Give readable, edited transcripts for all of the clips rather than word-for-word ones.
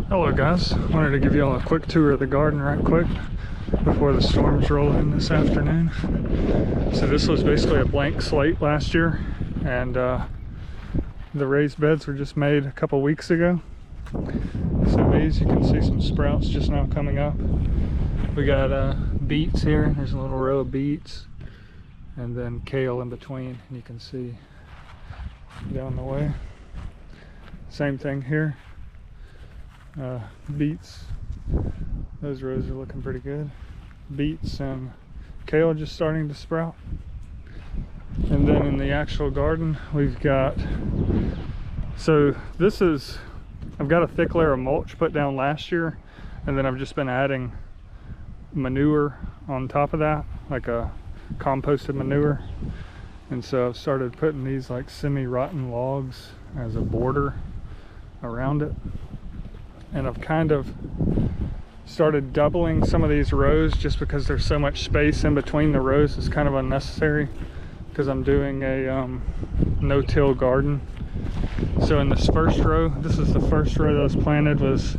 Hello guys, wanted to give you all a quick tour of the garden right quick before the storms roll in this afternoon. So this was basically a blank slate last year, and the raised beds were just made a couple weeks ago. So these, you can see some sprouts just now coming up. We got beets here, there's a little row of beets, and then kale in between, and you can see down the way. Same thing here. Beets, those rows are looking pretty good. Beets and kale just starting to sprout. And then in the actual garden we've got, so this is, I've got a thick layer of mulch put down last year, and then I've just been adding manure on top of that, like a composted manure. And so I've started putting these like semi-rotten logs as a border around it. And I've kind of started doubling some of these rows just because there's so much space in between the rows. It's kind of unnecessary because I'm doing a no-till garden. So in this first row, this is the first row that was planted, was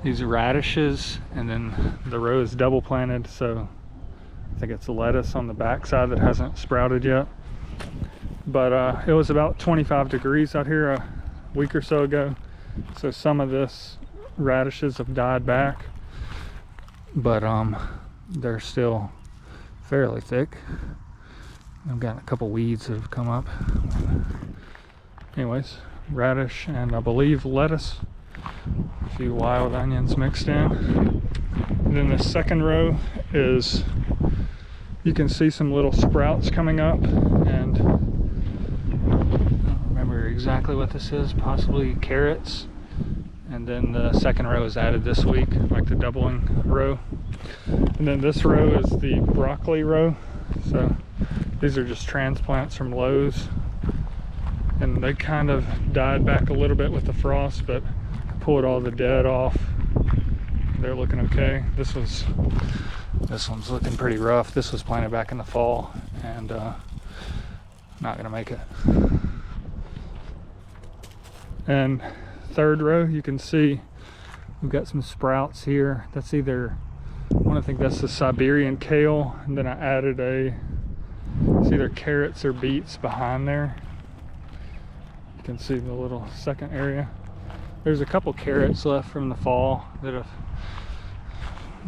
these radishes, and then the row is double planted, so I think it's lettuce on the back side that hasn't sprouted yet. But it was about 25 degrees out here a week or so ago, so some of this radishes have died back, but they're still fairly thick. I've got a couple weeds that have come up. Anyways, radish and I believe lettuce, a few wild onions mixed in. And then the second row is, you can see some little sprouts coming up, and I don't remember exactly what this is, possibly carrots. And then the second row is added this week, like the doubling row. And then this row is the broccoli row. So these are just transplants from Lowe's, and they kind of died back a little bit with the frost, but I pulled all the dead off. They're looking okay. This one's looking pretty rough. This was planted back in the fall, and not gonna make it. And third row, you can see we've got some sprouts here. That's either, I think that's the Siberian kale, and then I added it's either carrots or beets behind there. You can see the little second area. There's a couple carrots left from the fall that have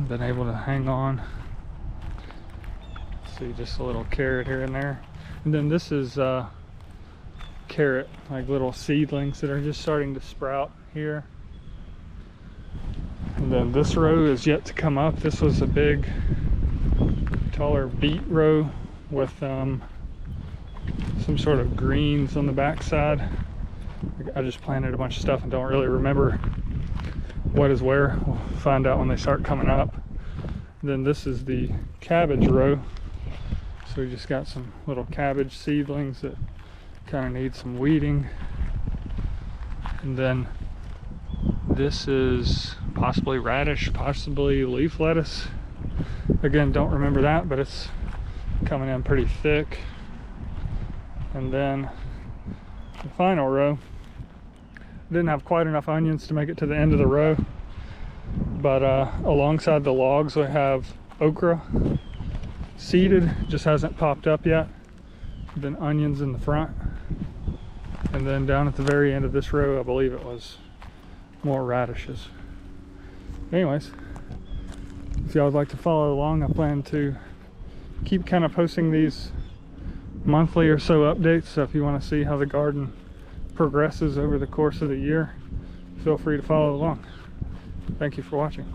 been able to hang on. See just a little carrot here and there. And then this is carrot, like little seedlings that are just starting to sprout here. And then this row is yet to come up. This was a big, taller beet row with some sort of greens on the backside. I just planted a bunch of stuff and don't really remember what is where. We'll find out when they start coming up. Then this is the cabbage row. So we just got some little cabbage seedlings that kind of need some weeding. And then this is possibly radish, possibly leaf lettuce. Again, don't remember that, but it's coming in pretty thick. And then the final row, didn't have quite enough onions to make it to the end of the row, but alongside the logs we have okra seeded, just hasn't popped up yet. Then onions in the front, and then down at the very end of this row, I believe it was more radishes. Anyways, if y'all would like to follow along, I plan to keep kind of posting these monthly or so updates. So if you want to see how the garden progresses over the course of the year, feel free to follow along. Thank you for watching.